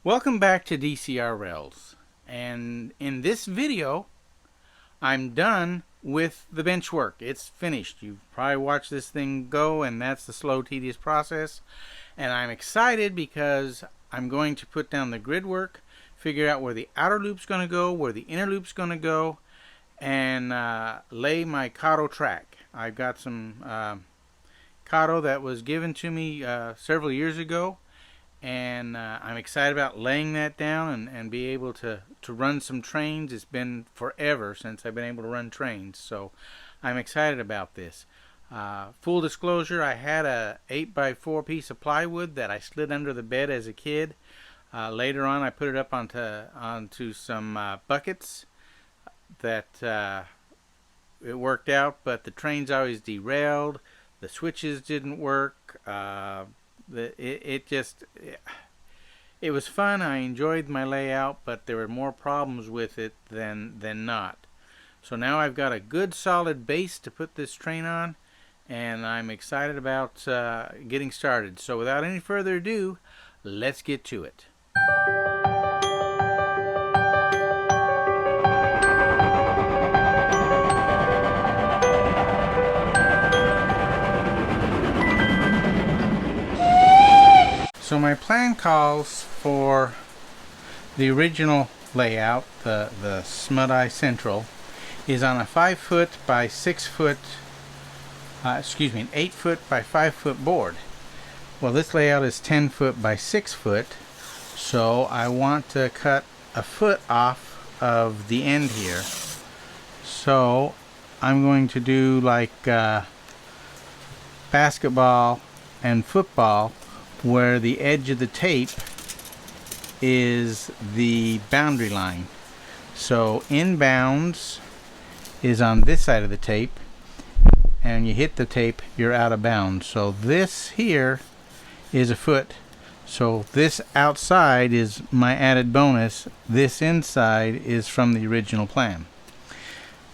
Welcome back to DCR Rails, and in this video I'm done with the bench work. It's finished. You've probably watched this thing go, and that's the slow, tedious process. And I'm excited because I'm going to put down the grid work, figure out where the outer loop's going to go, where the inner loop's going to go, and lay my Kato track. I've got some Kato that was given to me several years ago, and I'm excited about laying that down and be able to run some trains. It's been forever since I've been able to run trains, so I'm excited about this. Full disclosure, I had a 8x4 piece of plywood that I slid under the bed as a kid. Later on I put it up onto some buckets that it worked out, but the trains always derailed, the switches didn't work. It was fun. I enjoyed my layout, but there were more problems with it than not. So now I've got a good solid base to put this train on, and I'm excited about getting started. So without any further ado, let's get to it. So my plan calls for the original layout, the Smut Eye Central, is on a 5-foot by 6-foot, an 8-foot by 5-foot board. Well, this layout is 10-foot by 6-foot, so I want to cut a foot off of the end here. So I'm going to do like basketball and football, where the edge of the tape is the boundary line. So inbounds is on this side of the tape, and you hit the tape, you're out of bounds. So this here is a foot. So this outside is my added bonus. This inside is from the original plan.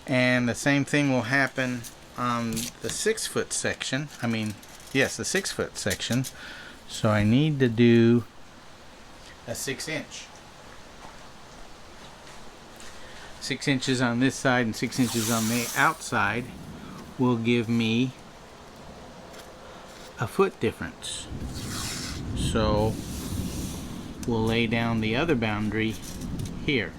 And the same thing will happen on the 6-foot section. The 6-foot section. So I need to do a 6-inch. 6 inches on this side and 6 inches on the outside will give me a foot difference. So we'll lay down the other boundary here.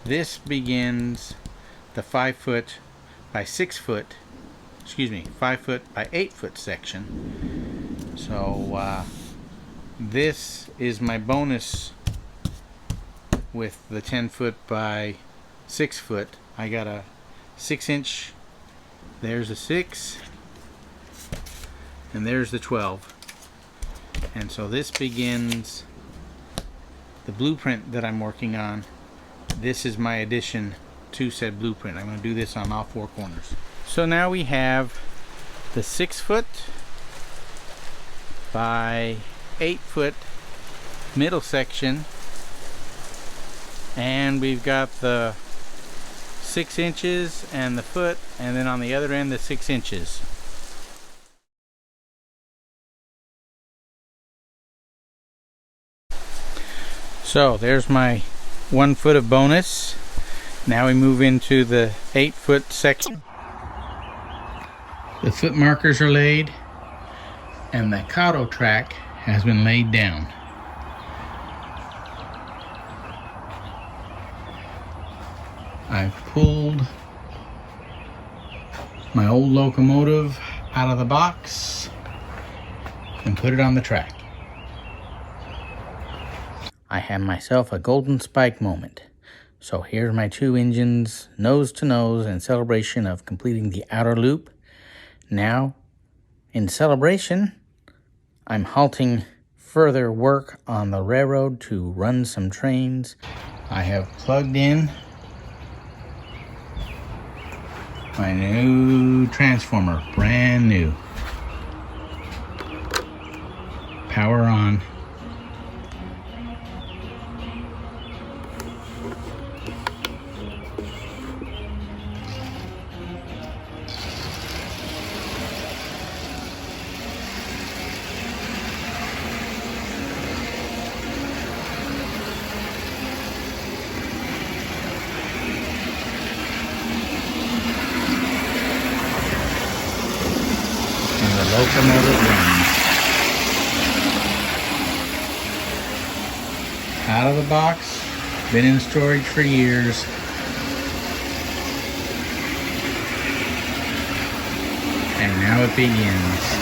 This begins the 5-foot by 6-foot 5-foot by 8-foot section. So this is my bonus with the 10-foot by 6-foot. I got a 6-inch. There's a 6, and there's the 12. And so this begins the blueprint that I'm working on. This is my addition to said blueprint. I'm going to do this on all 4 corners. So now we have the 6-foot by 8-foot middle section, and we've got the 6 inches and the foot, and then on the other end the 6 inches. So there's my 1 foot of bonus. Now we move into the 8-foot section. The foot markers are laid, and the Kato track has been laid down. I've pulled my old locomotive out of the box and put it on the track. I had myself a golden spike moment. So here's my 2 engines nose to nose in celebration of completing the outer loop. Now, in celebration, I'm halting further work on the railroad to run some trains. I have plugged in my new transformer, brand new. Power on. smell that runs. Out of the box, been in storage for years. And now it begins.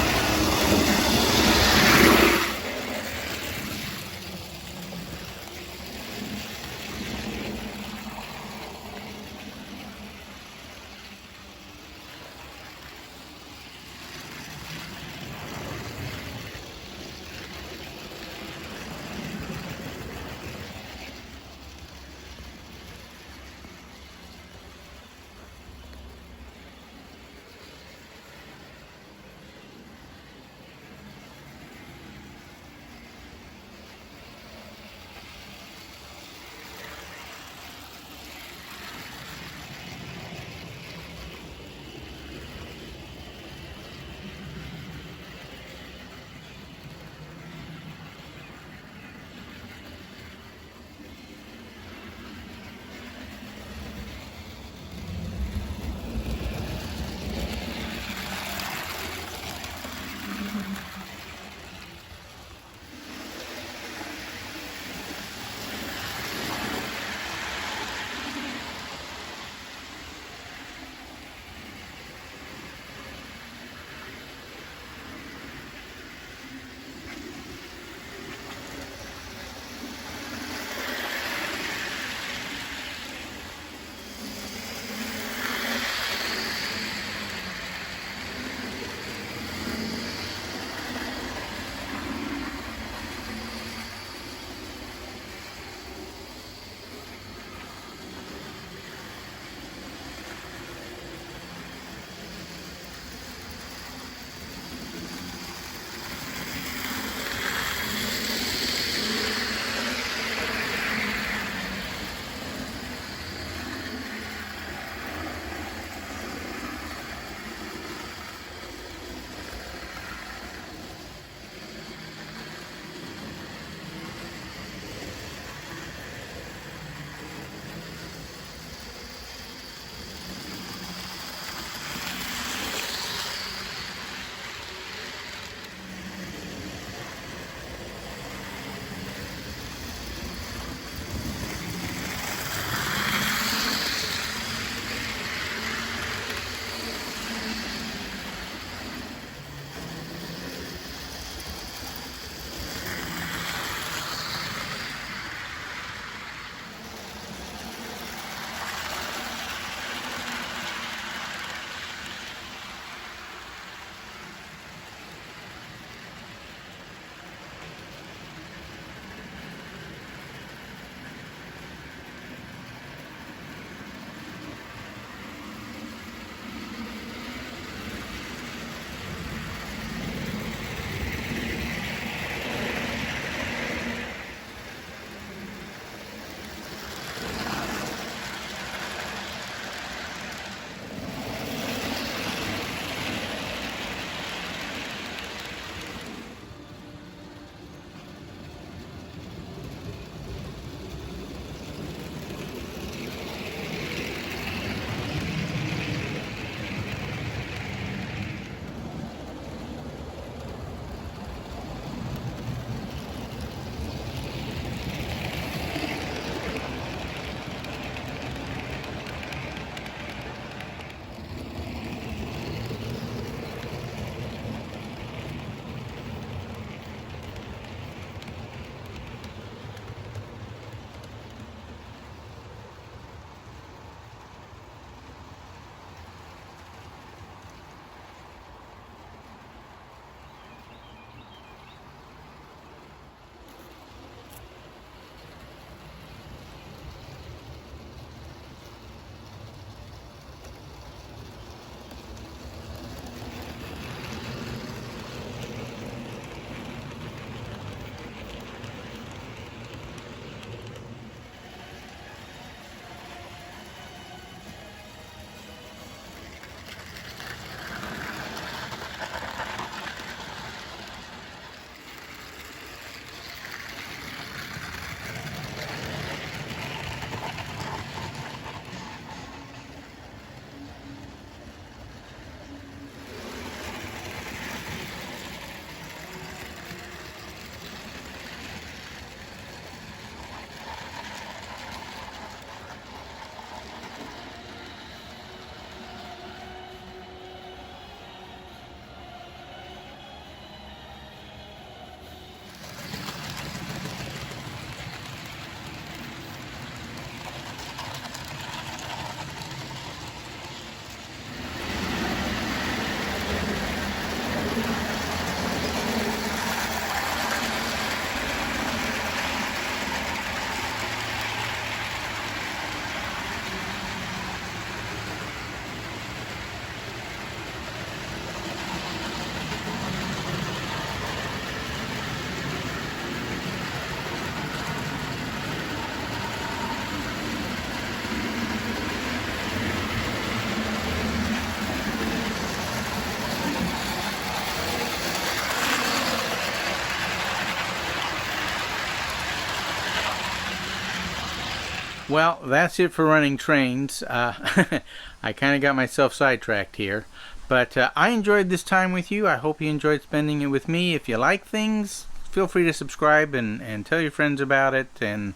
Well, that's it for running trains. I kind of got myself sidetracked here. But I enjoyed this time with you. I hope you enjoyed spending it with me. If you like things, feel free to subscribe and tell your friends about it and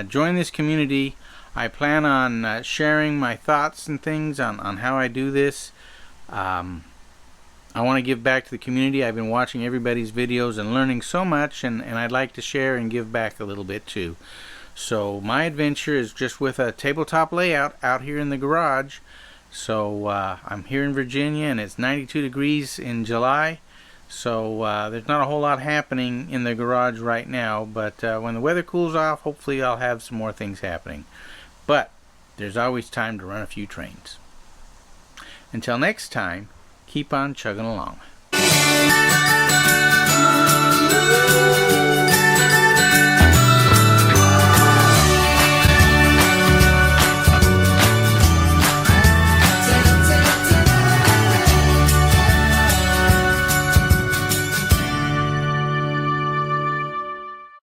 join this community. I plan on sharing my thoughts and things on how I do this. I want to give back to the community. I've been watching everybody's videos and learning so much, and I'd like to share and give back a little bit too. So my adventure is just with a tabletop layout out here in the garage. So I'm here in Virginia, and it's 92 degrees in July. So there's not a whole lot happening in the garage right now, but when the weather cools off, hopefully I'll have some more things happening. But there's always time to run a few trains. Until next time, keep on chugging along.